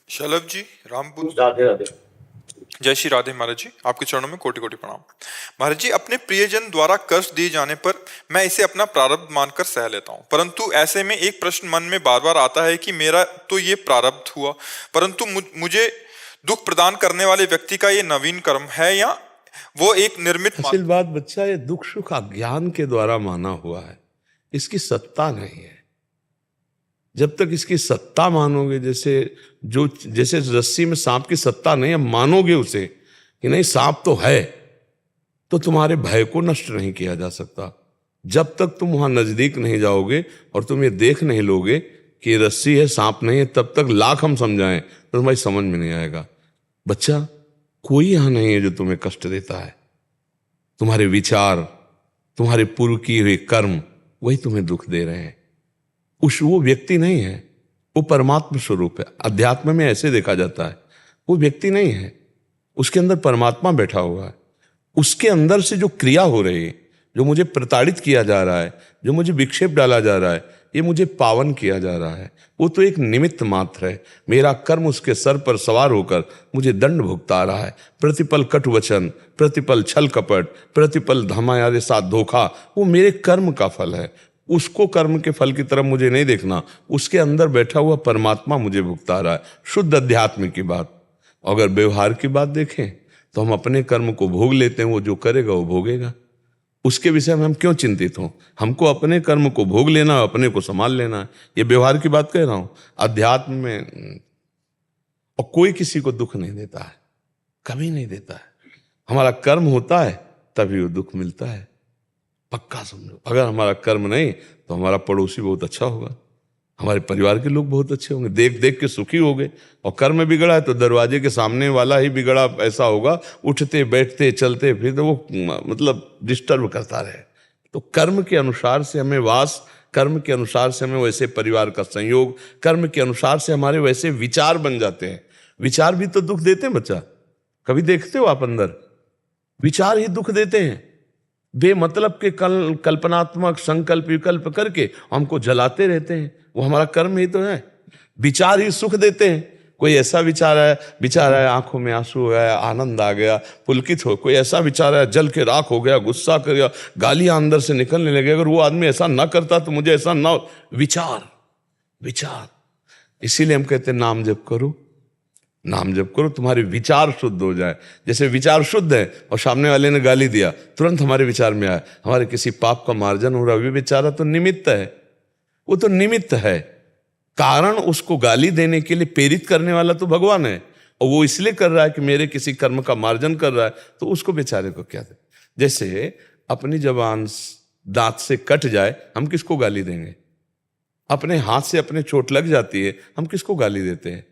शलभ जी, रामपुर। राधे राधे। जय श्री राधे महाराज जी, आपके चरणों में कोटि कोटि प्रणाम। महाराज जी, अपने प्रियजन द्वारा कष्ट दिए जाने पर मैं इसे अपना प्रारब्ध मानकर सह लेता हूँ, परंतु ऐसे में एक प्रश्न मन में बार बार आता है कि मेरा तो ये प्रारब्ध हुआ, परंतु मुझे दुख प्रदान करने वाले व्यक्ति का ये नवीन कर्म है या वो एक निर्मित। असल बात बच्चा, ये दुख सुख अज्ञान के द्वारा माना हुआ है, इसकी सत्ता नहीं है। जब तक इसकी सत्ता मानोगे, जैसे रस्सी में सांप की सत्ता नहीं है, मानोगे उसे कि नहीं सांप तो है, तो तुम्हारे भय को नष्ट नहीं किया जा सकता। जब तक तुम वहां नजदीक नहीं जाओगे और तुम ये देख नहीं लोगे कि रस्सी है सांप नहीं है, तब तक लाख हम समझाएं तो तुम्हारी समझ में नहीं आएगा। बच्चा, कोई यहां नहीं है जो तुम्हें कष्ट देता है। तुम्हारे विचार, तुम्हारे पूर्व किए हुए कर्म, वही तुम्हें दुख दे रहे हैं। वो व्यक्ति नहीं है, वो परमात्मा स्वरूप है। अध्यात्म में ऐसे देखा जाता है, वो व्यक्ति नहीं है, उसके अंदर परमात्मा बैठा हुआ है। उसके अंदर से जो क्रिया हो रही है, जो मुझे प्रताड़ित किया जा रहा है, जो मुझे विक्षेप डाला जा रहा है, ये मुझे पावन किया जा रहा है, वो तो एक निमित्त मात्र है। मेरा कर्म उसके सर पर सवार होकर मुझे दंड भुगता रहा है। प्रतिपल कटु वचन, प्रतिपल छल कपट, प्रतिपल धमायादे साथ धोखा, वो मेरे कर्म का फल है। उसको कर्म के फल की तरफ मुझे नहीं देखना, उसके अंदर बैठा हुआ परमात्मा मुझे भुगता रहा है। शुद्ध अध्यात्म की बात। अगर व्यवहार की बात देखें तो हम अपने कर्म को भोग लेते हैं, वो जो करेगा वो भोगेगा। उसके विषय में हम क्यों चिंतित हों? हमको अपने कर्म को भोग लेना, अपने को संभाल लेना है। ये व्यवहार की बात कह रहा हूं। अध्यात्म में और कोई किसी को दुख नहीं देता है, कभी नहीं देता है। हमारा कर्म होता है तभी वो दुख मिलता है, पक्का समझो। अगर हमारा कर्म नहीं तो हमारा पड़ोसी बहुत अच्छा होगा, हमारे परिवार के लोग बहुत अच्छे होंगे, देख देख के सुखी होंगे। और कर्म बिगड़ा है तो दरवाजे के सामने वाला ही बिगड़ा ऐसा होगा, उठते बैठते चलते फिरते वो मतलब डिस्टर्ब करता रहे। तो कर्म के अनुसार से हमें वास, कर्म के अनुसार से हमें वैसे परिवार का संयोग, कर्म के अनुसार से हमारे वैसे विचार बन जाते हैं। विचार भी तो दुख देते हैं बच्चा, कभी देखते हो आप? अंदर विचार ही दुख देते हैं। बेमतलब के कल्पनात्मक संकल्प विकल्प करके हमको जलाते रहते हैं, वो हमारा कर्म ही तो है। विचार ही सुख देते हैं। कोई ऐसा विचार है आंखों में आंसू हो गया, आनंद आ गया, पुलकित हो। कोई ऐसा विचार है जल के राख हो गया, गुस्सा कर गया, गालियां अंदर से निकलने लगे। अगर वो आदमी ऐसा ना करता तो मुझे ऐसा ना। विचार इसीलिए हम कहते हैं नाम जप करो, नाम जप करो, तुम्हारे विचार शुद्ध हो जाए। जैसे विचार शुद्ध है और सामने वाले ने गाली दिया, तुरंत हमारे विचार में आया हमारे किसी पाप का मार्जन हो रहा है। बेचारा तो निमित्त है, वो तो निमित्त है। कारण उसको गाली देने के लिए प्रेरित करने वाला तो भगवान है, और वो इसलिए कर रहा है कि मेरे किसी कर्म का मार्जन कर रहा है, तो उसको बेचारे को क्या दे। जैसे अपनी जबान दांत से कट जाए, हम किसको गाली देंगे? अपने हाथ से अपने चोट लग जाती है, हम किसको गाली देते हैं?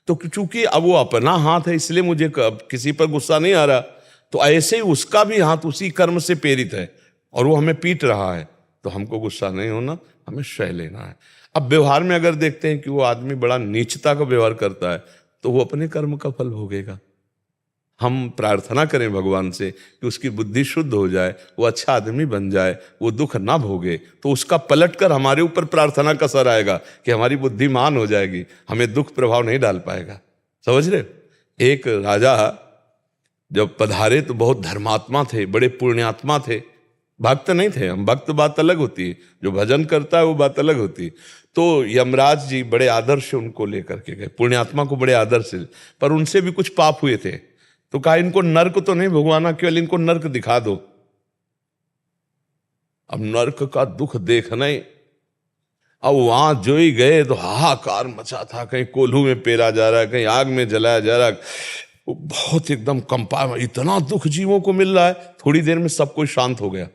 तो चूंकि अब वो अपना हाथ है इसलिए मुझे किसी पर गुस्सा नहीं आ रहा, तो ऐसे ही उसका भी हाथ उसी कर्म से प्रेरित है और वो हमें पीट रहा है, तो हमको गुस्सा नहीं होना, हमें सह लेना है। अब व्यवहार में अगर देखते हैं कि वो आदमी बड़ा नीचता का व्यवहार करता है, तो वो अपने कर्म का फल भोगेगा। हम प्रार्थना करें भगवान से कि उसकी बुद्धि शुद्ध हो जाए, वो अच्छा आदमी बन जाए, वो दुख ना भोगे, तो उसका पलट कर हमारे ऊपर प्रार्थना का असर आएगा कि हमारी बुद्धिमान हो जाएगी, हमें दुख प्रभाव नहीं डाल पाएगा। समझ रहे? एक राजा जब पधारे तो बहुत धर्मात्मा थे, बड़े पुण्यात्मा थे, भक्त नहीं थे। हम भक्त बात अलग होती है, जो भजन करता है वो बात अलग होती है। तो यमराज जी बड़े आदर से उनको लेकर के गए, पुण्यात्मा को बड़े आदर से, पर उनसे भी कुछ पाप हुए थे। तो कहा इनको नर्क तो नहीं भगवाना, केवल इनको नर्क दिखा दो। अब नर्क का दुख देखना ही, अब वहां जो ही गए तो हाहाकार मचा था, कहीं कोल्हू में पेरा जा रहा है, कहीं आग में जलाया जा रहा है, बहुत एकदम कंपा, इतना दुख जीवों को मिल रहा है। थोड़ी देर में सब कुछ शांत हो गया।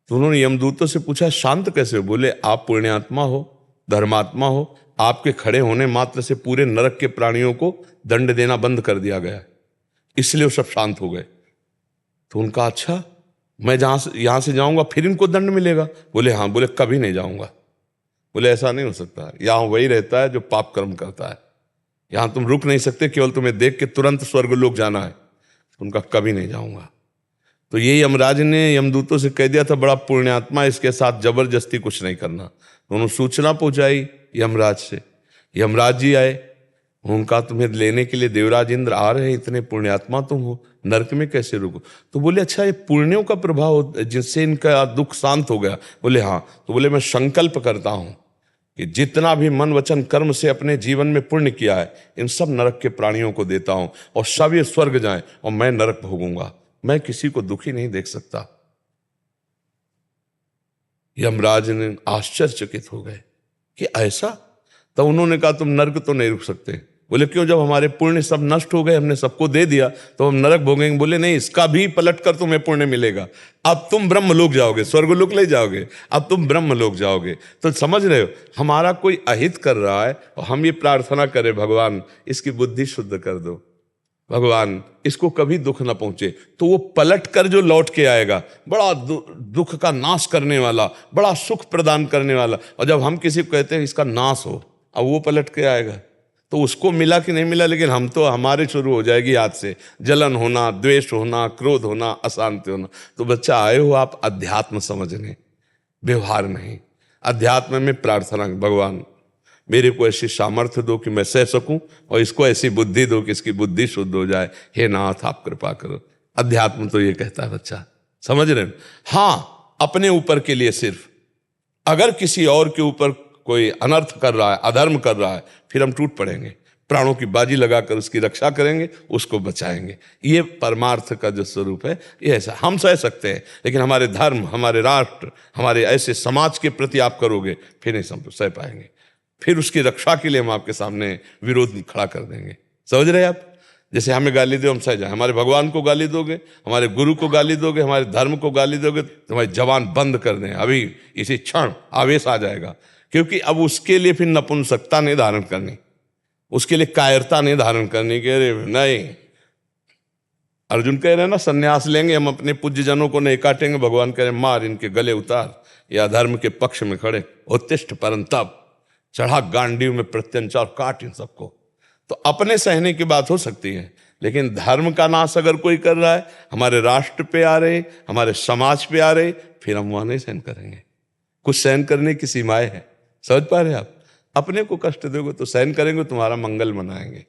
तो उन्होंने यमदूतों से पूछा शांत कैसे हो? बोले आप पुण्यात्मा हो, धर्मात्मा हो, आपके खड़े होने मात्र से पूरे नरक के प्राणियों को दंड देना बंद कर दिया गया, इसलिए वो सब शांत हो गए। तो उनका अच्छा, मैं यहां से जाऊंगा फिर इनको दंड मिलेगा? बोले हाँ। बोले कभी नहीं जाऊंगा। बोले ऐसा नहीं हो सकता, यहां वही रहता है जो पाप कर्म करता है, यहां तुम रुक नहीं सकते, केवल तुम्हें देख के तुरंत स्वर्ग लोक जाना है। उनका कभी नहीं जाऊंगा। तो ये यमराज ने यमदूतों से कह दिया था बड़ा पुण्यात्मा, इसके साथ जबरदस्ती कुछ नहीं करना। तो उन्होंने सूचना पहुंचाई यमराज से, यमराज जी आए, उनका तुम्हें लेने के लिए देवराज इंद्र आ रहे हैं, इतने पुण्यात्मा तुम हो, नरक में कैसे रुको? तो बोले अच्छा ये पुण्यों का प्रभाव जिससे इनका दुख शांत हो गया? बोले हाँ। तो बोले मैं संकल्प करता हूं कि जितना भी मन वचन कर्म से अपने जीवन में पुण्य किया है इन सब नरक के प्राणियों को देता हूं और सब ये स्वर्ग जाएं और मैं नरक भोगूंगा, मैं किसी को दुखी नहीं देख सकता। यमराज ने आश्चर्यचकित हो गए कि ऐसा? तो उन्होंने कहा तुम नरक तो नहीं रुक सकते। बोले क्यों? जब हमारे पुण्य सब नष्ट हो गए, हमने सबको दे दिया, तो हम नरक भोगेंगे? बोले नहीं, इसका भी पलट कर तुम्हें पुण्य मिलेगा। अब तुम ब्रह्मलोक जाओगे, स्वर्गलोक ले जाओगे, अब तुम ब्रह्मलोक जाओगे। तो समझ रहे हो, हमारा कोई अहित कर रहा है और हम ये प्रार्थना करें भगवान इसकी बुद्धि शुद्ध कर दो, भगवान इसको कभी दुख ना पहुंचे, तो वो पलट कर जो लौट के आएगा बड़ा दुख का नाश करने वाला, बड़ा सुख प्रदान करने वाला। और जब हम किसी को कहते हैं इसका नाश हो, अब वो पलट के आएगा तो उसको मिला कि नहीं मिला, लेकिन हम तो हमारे शुरू हो जाएगी आज से जलन होना, द्वेष होना, क्रोध होना, अशांति होना। तो बच्चा आए हो आप अध्यात्म समझने, व्यवहार नहीं। अध्यात्म में प्रार्थना, भगवान मेरे को ऐसी सामर्थ्य दो कि मैं सह सकूं और इसको ऐसी बुद्धि दो कि इसकी बुद्धि शुद्ध हो जाए। हे नाथ आप कृपा करो। अध्यात्म तो ये कहता है बच्चा, समझ रहे हो? हाँ, अपने ऊपर के लिए सिर्फ, अगर किसी और के ऊपर कोई अनर्थ कर रहा है, अधर्म कर रहा है, फिर हम टूट पड़ेंगे, प्राणों की बाजी लगाकर उसकी रक्षा करेंगे, उसको बचाएंगे। ये परमार्थ का जो स्वरूप है ये ऐसा। हम सह सकते हैं, लेकिन हमारे धर्म, हमारे राष्ट्र, हमारे ऐसे समाज के प्रति आप करोगे फिर नहीं सह पाएंगे, फिर उसकी रक्षा के लिए हम आपके सामने विरोध खड़ा कर देंगे। समझ रहे हैं आप? जैसे हमें गाली दो हम सह जाए, हमारे भगवान को गाली दोगे, हमारे गुरु को गाली दोगे, हमारे धर्म को गाली दोगे, तो हमारी जवान बंद कर दें अभी, इसी क्षण आवेश आ जाएगा। क्योंकि अब उसके लिए फिर नपुंसकता नहीं धारण करनी, उसके लिए कायरता नहीं धारण करनी कि अरे नहीं, अर्जुन कह रहे हैं ना संन्यास लेंगे हम, अपने पूज्य जनों को नहीं काटेंगे। भगवान कह रहे मार इनके गले उतार, या धर्म के पक्ष में खड़े उत्तिष्ठ परंतप, चढ़ा गांडीव में प्रत्यंचा और काट इन सबको। तो अपने सहने की बात हो सकती है, लेकिन धर्म का नाश अगर कोई कर रहा है, हमारे राष्ट्र पे आ रहे, हमारे समाज पे आ रहे, फिर हम वहां नहीं सहन करेंगे। कुछ सहन करने की सीमाएं हैं, समझ पा रहे हैं आप? अपने को कष्ट दोगे तो सहन करेंगे, तुम्हारा मंगल मनाएंगे।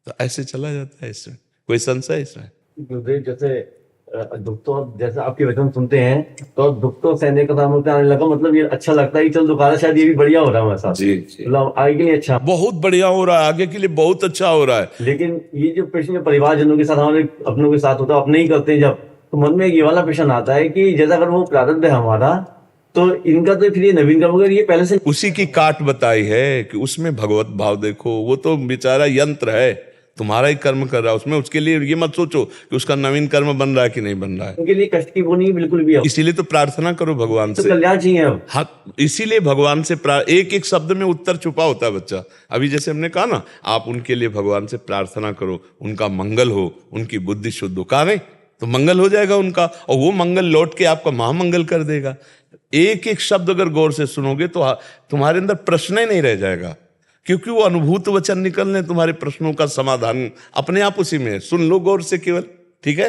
तो ऐसे चला जाता है। इसमें कोई संशय इसमें? गुरुदेव जैसे दुख तो जैसे आपके वचन सुनते हैं तो दुख तो सहने का दाम आने लगा, मतलब ये अच्छा लगता है कि चल दुकान शायद ये भी बढ़िया हो रहा है हमारे साथ, जी मतलब आगे के लिए अच्छा, बहुत बढ़िया हो रहा है, आगे के लिए बहुत अच्छा हो रहा है। लेकिन ये जो प्रश्न परिवार जनों के साथ, हमारे अपनों के साथ होता है, अपने ही करते हैं जब, तो मन में ये वाला प्रश्न आता है कि जैसा अगर वो प्रारब्ध है हमारा, तो इनका तो फिर ये नवीन कर्म ये पहले से उसी की काट बताई है कि उसमें भगवत भाव देखो। वो तो बेचारा यंत्र है, तुम्हारा ही कर्म कर रहा है उसमें। उसके लिए ये मत सोचो कि उसका नवीन कर्म बन रहा है कि नहीं बन रहा है। उनके लिए कष्ट की वो नहीं बिल्कुल भी। इसीलिए तो प्रार्थना करो भगवान तो से, कल्याण चाहिए अब। हाँ, इसीलिए भगवान से एक एक शब्द में उत्तर छुपा होता है बच्चा। अभी जैसे हमने कहा ना, आप उनके लिए भगवान से प्रार्थना करो, उनका मंगल हो, उनकी बुद्धि शुद्ध हो। कहा नहीं तो मंगल हो जाएगा उनका, और वो मंगल लौट के आपका महामंगल कर देगा। एक एक शब्द अगर गौर से सुनोगे तो तुम्हारे अंदर प्रश्न ही नहीं रह जाएगा, क्योंकि वो अनुभूत वचन निकलने, तुम्हारे प्रश्नों का समाधान अपने आप उसी में है। सुन लो गौर से केवल, ठीक है।